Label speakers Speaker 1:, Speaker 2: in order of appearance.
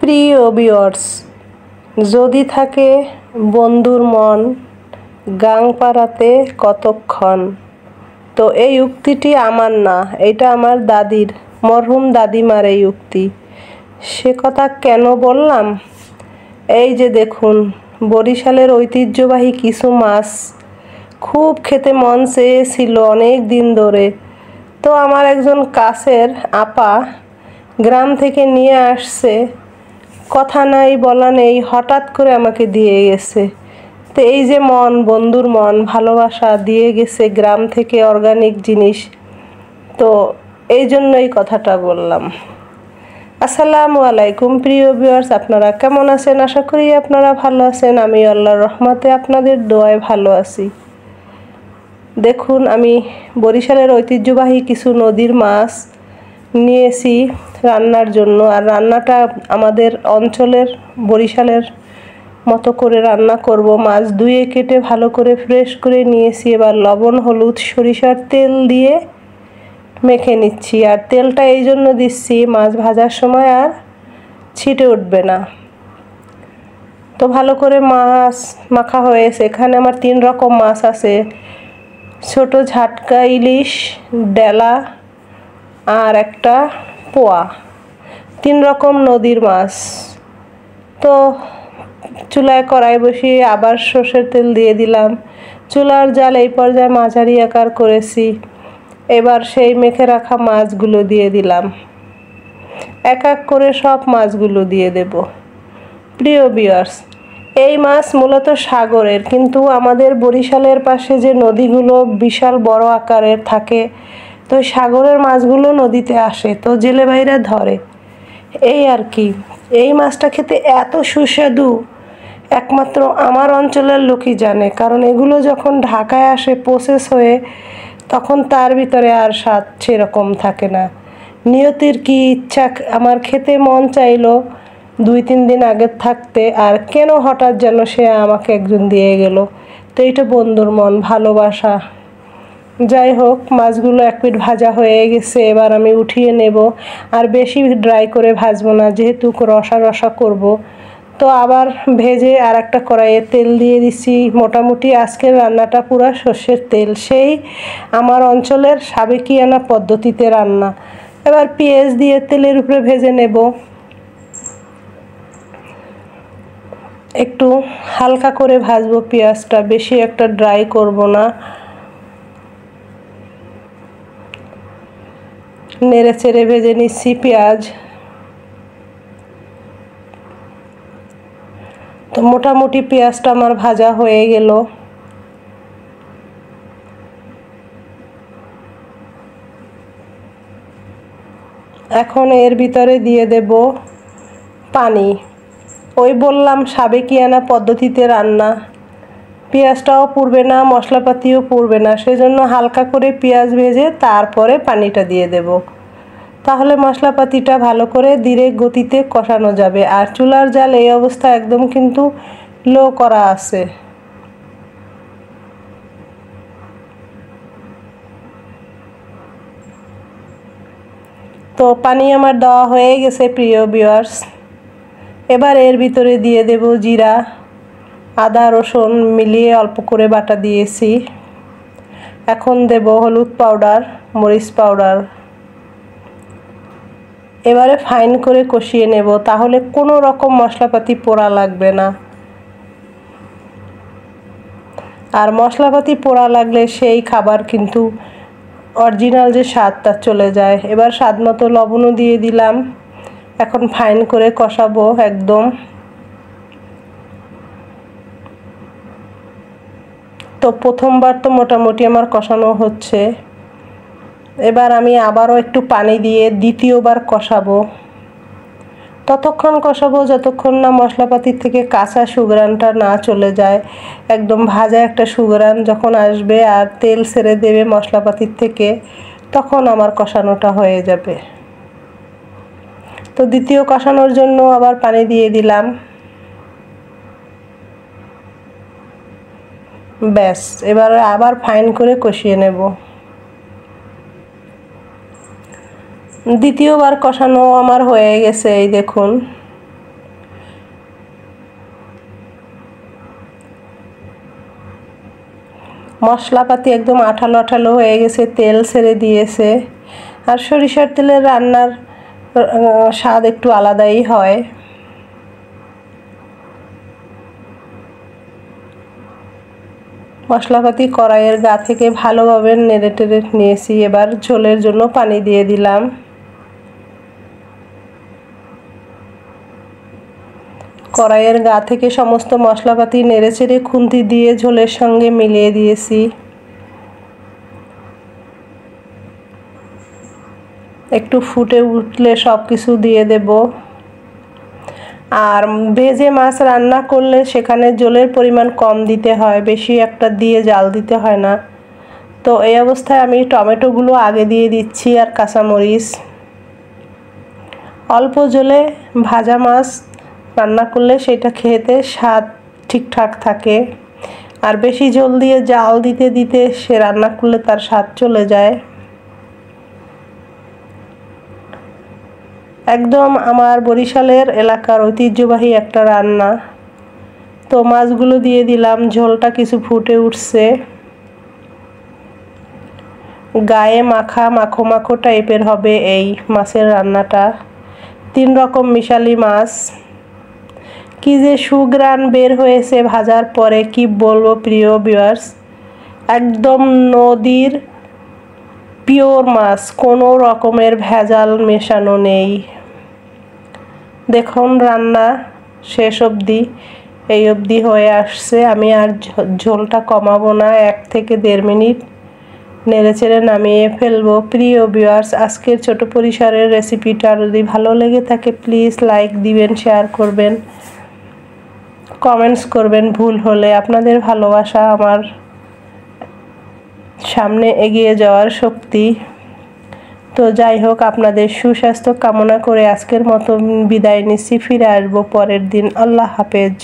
Speaker 1: প্রিয় ভিউয়ার্স, যদি থাকে বন্ধুর মন গাং পাড়াতে কতক্ষণ। তো এই উক্তিটি আমার না, এটা আমার দাদির, মরহুম দাদিমার এই উক্তি। সে কথা কেন বললাম, এই যে দেখুন বরিশালের ঐতিহ্যবাহী কিছু মাছ খুব খেতে মন চেয়েছিল অনেক দিন ধরে। তো আমার একজন কাছের আপা গ্রাম থেকে নিয়ে আসছে, কথা নাই বলা নেই, হঠাৎ করে আমাকে দিয়ে গেছে। তো এই যে মন, বন্ধুর মন, ভালোবাসা দিয়ে গেছে গ্রাম থেকে অর্গানিক জিনিস, তো এই জন্যই কথাটা বললাম। আসসালামু আলাইকুম প্রিয় ভিউয়ার্স, আপনারা কেমন আছেন? আশা করি আপনারা ভালো আছেন। আমি আল্লাহর রহমতে আপনাদের দোয়ায় ভালো আছি। দেখুন আমি বরিশালের ঐতিহ্যবাহী কিছু নদীর মাছ নিয়েছি রান্নার জন্য। আর রান্নাটা আমাদের অঞ্চলের বরিশালের মতো করে রান্না করব। মাছ ধুয়ে কেটে ভালো করে ফ্রেশ করে নিয়েছি। এবার লবণ, হলুদ, সরিষার তেল দিয়ে মেখে নিচ্ছি। আর তেলটা এই জন্য দিচ্ছি, মাছ ভাজার সময় আর ছিটে উঠবে না। তো ভালো করে মাছ মাখা হয়েছে। এখানে আমার 3 রকম মাছ আছে, ছোট ঝাটকা ইলিশ, ডেলা আর একটা পোয়া, 3 রকম নদীর মাছ। তো চুলায় কড়াই বসিয়ে আবার সর্ষের তেল দিয়ে দিলাম। চুলার জাল এই পর্যায়ে মাঝারি আকার করেছি। এবার সেই মেখে রাখা মাছগুলো দিয়ে দিলাম। এক এক করে সব মাছগুলো দিয়ে দেব। প্রিয় ভিউয়ার্স, এই মাছ মূলত সাগরের, কিন্তু আমাদের বরিশালের পাশে যে নদীগুলো বিশাল বড় আকারের থাকে, তো সাগরের মাছগুলো নদীতে আসে, তো জেলে ভাইরা ধরে, এই আর কি। এই মাছটা খেতে এত সুস্বাদু, একমাত্র আমার অঞ্চলের লোকই জানে। কারণ এগুলো যখন ঢাকায় আসে প্রসেস হয়ে, তখন তার ভিতরে আর স্বাদ সেরকম থাকে না। নিয়তির কি ইচ্ছা, আমার খেতে মন চাইলো 2-3 দিন আগে থাকতে, আর কেন হঠাৎ যেন সে আমাকে একজন দিয়ে গেল। তো এটা বন্ধুর মন, ভালোবাসা। যাই হোক, মাছগুলো এক পিঠ ভাজা হয়ে গেছে। এবার আমি উঠিয়ে নেব। আর বেশি ড্রাই করে ভাজবো না, যেহেতু রসা রসা করব। তো আবার ভেজে আর একটা কড়াইয়ে তেল দিয়ে দিচ্ছি। মোটামুটি আজকের রান্নাটা পুরো সর্ষের তেল, সেই আমার অঞ্চলের সাবেকিয়ানা পদ্ধতিতে রান্না। এবার পেঁয়াজ দিয়ে তেলের উপরে ভেজে নেব। একটু হালকা করে ভাজবো পেঁয়াজটা, বেশি একটা ড্রাই করব না। নেড়ে চেড়ে ভেজে নিচ্ছি পেঁয়াজ। তো মোটামুটি পেঁয়াজটা আমার ভাজা হয়ে গেল। এখন এর ভিতরে দিয়ে দেব পানি। ওই বললাম সাবেকিয়ানা পদ্ধতিতে রান্না, পেঁয়াজটাও পুড়বে না, মশলাপাতিও পুড়বে না, সেজন্য হালকা করে পেঁয়াজ ভেজে তারপরে পানিটা দিয়ে দেব। তাহলে মশলাপাতিটা ভালো করে ধীরে গতিতে কষানো যাবে। আর চুলার জাল এই অবস্থা একদম কিন্তু লো করা আছে। তো পানি আমার দেওয়া হয়ে গেছে প্রিয় ভিউয়ার্স। এবার এর ভিতরে দিয়ে দেব জিরা, আদা রসুন মিলিয়ে অল্প করে বাটা দিয়েছি। এখন দেব হলুদ পাউডার, মরিচ পাউডার। এবারে ফাইন করে কষিয়ে নেব, তাহলে কোনো রকম মশলাপাতি পোড়া লাগবে না। আর মশলাপাতি পোড়া লাগলে সেই খাবার কিন্তু অরিজিনাল যে স্বাদটা চলে যায়। এবার স্বাদ মতো লবণও দিয়ে দিলাম। এখন ফাইন করে কষাবো একদম। তো প্রথমবার তো মোটামুটি আমার কষানো হচ্ছে। এবার আমি আবারও একটু পানি দিয়ে দ্বিতীয়বার কষাবো। ততক্ষণ কষাবো যতক্ষণ না মশলাপাতির থেকে কাঁচা সুঘ্রাণটা না চলে যায়। একদম ভাজা একটা সুঘ্রাণ যখন আসবে আর তেল ছেড়ে দেবে মশলাপাতির থেকে, তখন আমার কষানোটা হয়ে যাবে। তো দ্বিতীয় কষানোর জন্য আবার পানি দিয়ে দিলাম। ব্যাস, এবার আবার ফাইন করে কষিয়ে নেব। দ্বিতীয়বার কষানো আমার হয়ে গেছে, এই দেখুন। মশলাপাতি একদম আঠালো আঠালো হয়ে গেছে, তেল ছেড়ে দিয়েছে। আর সরিষার তেলের রান্নার স্বাদ একটু আলাদাই হয়। মশলাপাতি কড়াইয়ের গা থেকে ভালোভাবে নেড়ে টেড়ে নিয়েছি। এবার ঝোলের জন্য পানি দিয়ে দিলাম। কড়াইয়ের গা থেকে সমস্ত মশলাপাতি নেড়ে চেড়ে খুন্তি দিয়ে ঝোলের সঙ্গে মিলিয়ে দিয়েছি। একটু ফুটে উঠলে সব কিছু দিয়ে দেব। আর ভেজে মাছ রান্না করলে সেখানে ঝোলের পরিমাণ কম দিতে হয়, বেশি একটা দিয়ে জাল দিতে হয় না। তো এই অবস্থায় আমি টমেটোগুলো আগে দিয়ে দিচ্ছি আর কাঁচামরিচ। অল্প ঝোলে ভাজা মাছ রান্না করলে সেটা খেতে স্বাদ ঠিকঠাক থাকে। আর বেশি ঝোল দিয়ে জাল দিতে দিতে সে রান্না করলে তার স্বাদ চলে যায়। একদম আমার বরিশালের এলাকার ঐতিহ্যবাহী একটা রান্না। তো মাছগুলো দিয়ে দিলাম, ঝোলটা কিছু ফুটে উঠছে। গায়ে মাখা মাখো মাখো টাইপের হবে এই মাছের রান্নাটা। 3 রকম মিশালি মাছ, কি যে সুঘ্রাণ বের হয়েছে ভাজার পরে, কি বলবো প্রিয় ভিউয়ার্স। একদম নদীর পিওর মাছ, কোনো রকমের ভেজাল মেশানো নেই। দেখুন রান্না শেষ অবধি এই অবধি হয়ে আসছে। আমি আর ঝোলটা কমাবো না, 1 থেকে 1.5 মিনিট নেড়েচেড়ে নামিয়ে ফেলবো। প্রিয় ভিউয়ার্স, আজকের ছোট পরিসরের রেসিপিটা যদি ভালো লেগে থাকে প্লিজ লাইক দিবেন, শেয়ার করবেন, কমেন্টস করবেন। ভুল হলে আপনাদের ভালোবাসা আমার সামনে এগিয়ে যাওয়ার শক্তি। তো যাই হোক, আপনাদের সুস্বাস্থ্য কামনা করে আজকের মতো বিদায় নিচ্ছি। ফিরে আসবো পরের দিন। আল্লাহ হাফেজ।